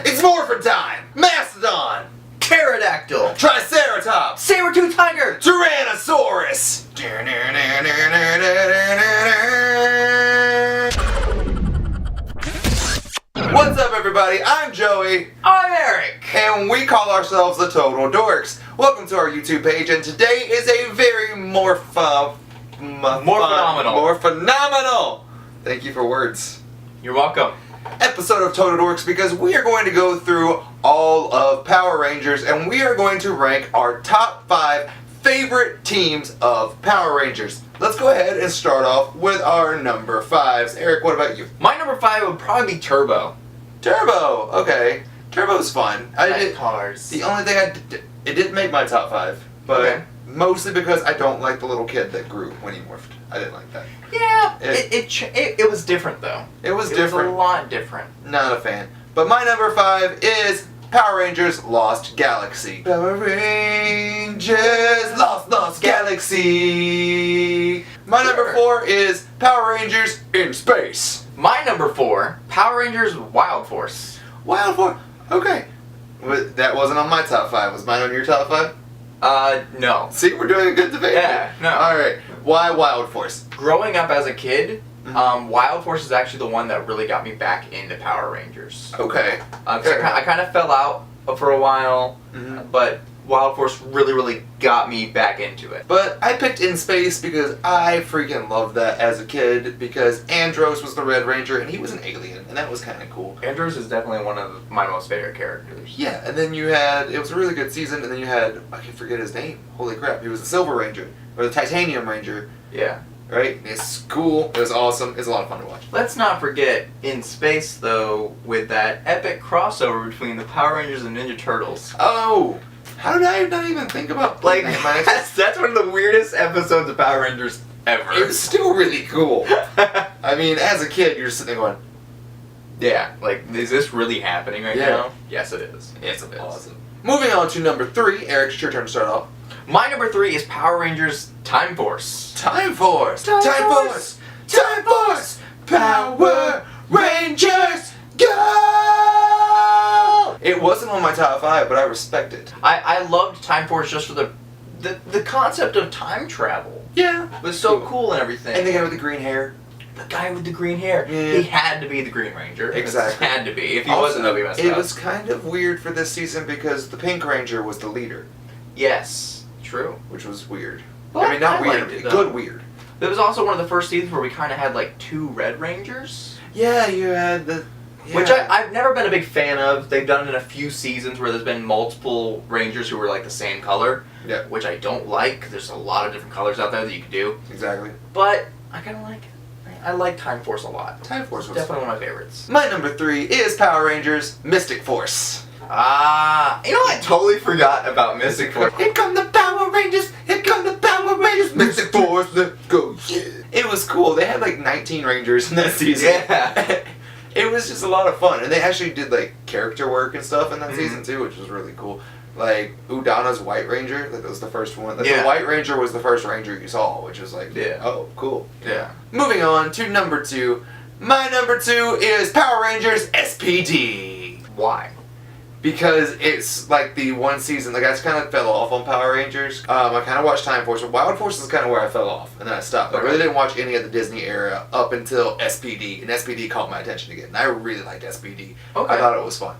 It's Morphin time! Mastodon! Pterodactyl! Triceratops! Saber-tooth tiger! Tyrannosaurus! What's up, everybody? I'm Joey. I'm Eric! And we call ourselves the Total Dorks. Welcome to our YouTube page, and today is a very more phenomenal. Thank you for words. You're welcome. Episode of Total Dorks, because we are going to go through all of Power Rangers and we are going to rank our top 5 favorite teams of Power Rangers. Let's go ahead and start off with our number 5s. Eric, what about you? My number 5 would probably be Turbo. Turbo, okay. Turbo's fun. Cars. The only thing it didn't make my top 5, but okay. Mostly because I don't like the little kid that grew when he morphed. I didn't like that. Yeah, it was different though. It was different. It was a lot different. Not a fan. But my number 5 is Power Rangers Lost Galaxy. Power Rangers Lost Galaxy. My number 4 is Power Rangers in Space. My number 4, Power Rangers Wild Force. Wild Force. Okay. That wasn't on my top 5. Was mine on your top 5? No. See, we're doing a good debate. Yeah, no. Alright. Why Wild Force? Growing up as a kid, Wild Force is actually the one that really got me back into Power Rangers. Okay. I kind of fell out for a while, but Wild Force really got me back into it. But I picked In Space because I freaking loved that as a kid, because Andros was the Red Ranger and he was an alien, and that was kind of cool. Andros is definitely one of my most favorite characters. Yeah, and then you had, it was a really good season, and then you had, I can forget his name. Holy crap, he was the Silver Ranger, or the Titanium Ranger. Yeah. Right? It's cool, it was awesome, it's a lot of fun to watch. Let's not forget In Space, though, with that epic crossover between the Power Rangers and Ninja Turtles. Oh! How did I not even think about like that's one of the weirdest episodes of Power Rangers ever. It was still really cool. I mean, as a kid, you're sitting there going, yeah, like, is this really happening right now? Yes, it is. Yes, it is. Awesome. Moving on to number 3, Eric, it's your turn to start off. My number 3 is Power Rangers Time Force. Time Force! Time Force! Time Force! Power Rangers, go! It wasn't on my top 5, but I respect it. I loved Time Force just for the concept of time travel. Yeah. It was so cool and everything. And the guy with the green hair. The guy with the green hair. Yeah. He had to be the Green Ranger. Exactly. It had to be. If he wasn't, that'd be messed up. It was kind of weird for this season because the Pink Ranger was the leader. Yes. True. Which was weird. Well, I mean, not weird, it, good weird. It was also one of the first seasons where we kind of had like 2 Red Rangers. Yeah, you had the... Yeah. Which I've never been a big fan of. They've done it in a few seasons where there's been multiple Rangers who were like the same color. Yeah. Which I don't like, because there's a lot of different colors out there that you could do. Exactly. But I kind of like it. I like Time Force a lot. Time Force was definitely one of my favorites. My number 3 is Power Rangers Mystic Force. You know, I totally forgot about Mystic Force. Here come the Power Rangers! Here come the Power Rangers! Mystic Force, let's go! Yeah. It was cool. They had like 19 Rangers in that season. Yeah. It was just a lot of fun, and they actually did like character work and stuff in that season too, which was really cool. Like Udana's White Ranger, that was the first one. Like, the White Ranger was the first Ranger you saw, which was like, oh, cool. Yeah. Moving on to number 2. My number 2 is Power Rangers SPD. Why? Because it's like the one season, like I just kind of fell off on Power Rangers. I kind of watched Time Force, but Wild Force is kind of where I fell off, and then I stopped. Okay. I really didn't watch any of the Disney era up until SPD, and SPD caught my attention again. And I really liked SPD. Okay. I thought it was fun.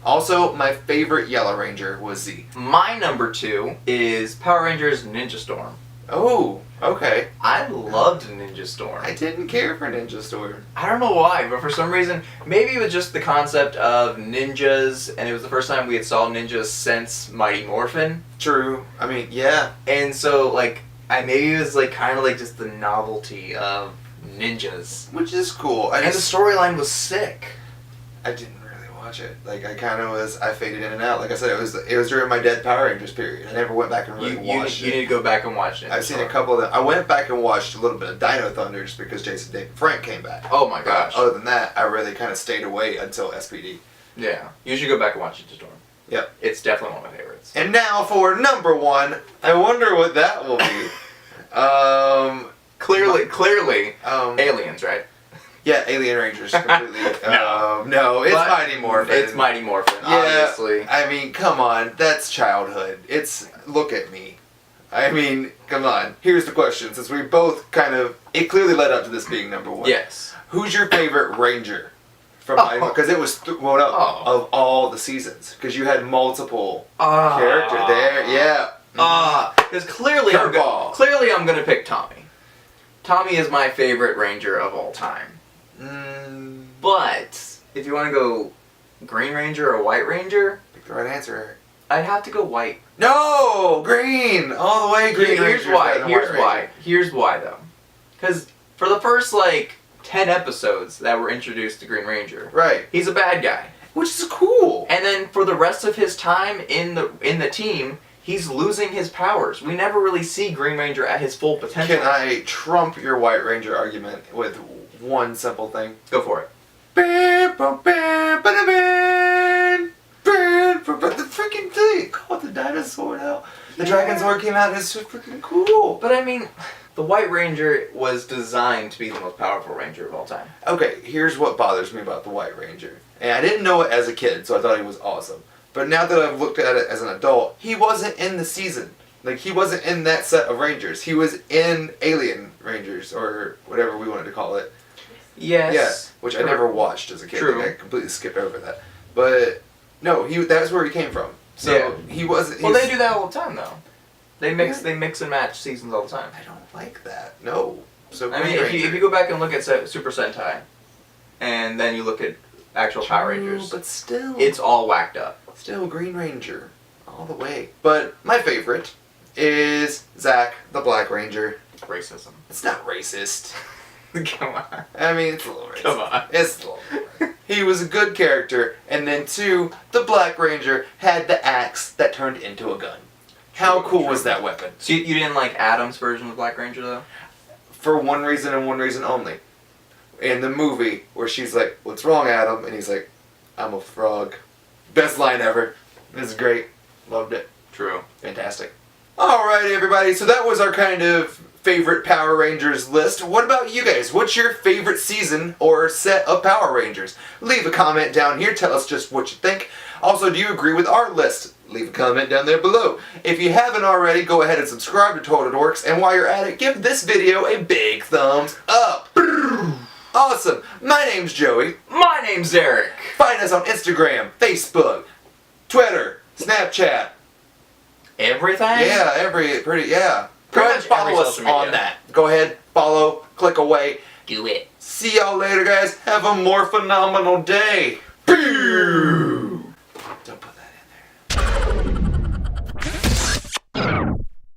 Also, my favorite Yellow Ranger was Z. My number 2 is Power Rangers Ninja Storm. Oh, okay. I loved Ninja Storm. I didn't care for Ninja Storm. I don't know why, but for some reason, maybe it was just the concept of ninjas, and it was the first time we had saw ninjas since Mighty Morphin. True. I mean, yeah. And so, like, maybe it was like kind of like just the novelty of ninjas. Which is cool. And the storyline was sick. I didn't watch it. Like, I faded in and out. Like I said, it was during my Dead Power Rangers period. I never went back and really watched it. You need to go back and watch it. I've seen a couple of them. I went back and watched a little bit of Dino Thunder just because Jason David Frank came back. Oh my gosh. Other than that, I really kind of stayed away until SPD. Yeah. You should go back and watch Ninja Storm. Yep. It's definitely one of my favorites. And now for number 1. I wonder what that will be. Clearly, aliens, right? Yeah, Alien Rangers completely. No. No, it's But Mighty Morphin. It's Mighty Morphin, obviously. I mean, come on, that's childhood. Look at me. I mean, come on. Here's the question, since we both it clearly led up to this being number one. Yes. Who's your favorite Ranger? Because it was of all the seasons. Because you had multiple characters there. Yeah. Because clearly I'm gonna pick Tommy. Tommy is my favorite Ranger of all time. But if you want to go Green Ranger or White Ranger, Pick the right answer. I'd have to go White. No! Green! All the way green. Here's why. Here's why though. Because for the first 10 episodes that were introduced to Green Ranger, Right. he's a bad guy. Which is cool. And then for the rest of his time in the team, he's losing his powers. We never really see Green Ranger at his full potential. Can I trump your White Ranger argument with one simple thing? Go for it. The freaking thing! Called the dinosaur now. The Dragon Sword came out and it's so freaking cool. But I mean, the White Ranger was designed to be the most powerful Ranger of all time. Okay, here's what bothers me about the White Ranger. And I didn't know it as a kid, so I thought he was awesome. But now that I've looked at it as an adult, he wasn't in the season. He wasn't in that set of Rangers. He was in Alien Rangers, or whatever we wanted to call it. Yes. Yeah, which I never watched as a kid. True. I completely skipped over that. But no, that's where he came from. So he wasn't. Well, they do that all the time, though. They mix and match seasons all the time. I don't like that. No. So I mean, if you go back and look at Super Sentai, and then you look at actual Power Rangers, but still, it's all whacked up. Still Green Ranger, all the way. But my favorite is Zack, the Black Ranger. Racism. It's not racist. Come on. I mean, it's a little racist. Come on. It's a little. He was a good character, and then 2, the Black Ranger had the axe that turned into a gun. How cool was that weapon? So you didn't like Adam's version of Black Ranger, though? For one reason and one reason only. In the movie, where she's like, "What's wrong, Adam?" And he's like, "I'm a frog." Best line ever. It's great. Loved it. True. Fantastic. Alright, everybody. So that was our favorite Power Rangers list. What about you guys? What's your favorite season or set of Power Rangers? Leave a comment down here. Tell us just what you think. Also, do you agree with our list? Leave a comment down there below. If you haven't already, go ahead and subscribe to Total Dorks. And while you're at it, give this video a big thumbs up. Awesome. My name's Joey. My name's Eric. Find us on Instagram, Facebook, Twitter, Snapchat. Everything? Yeah, Go Pretty ahead, much follow every us social media. on that. Go ahead, follow, click away. Do it. See y'all later, guys. Have a more phenomenal day. Pew!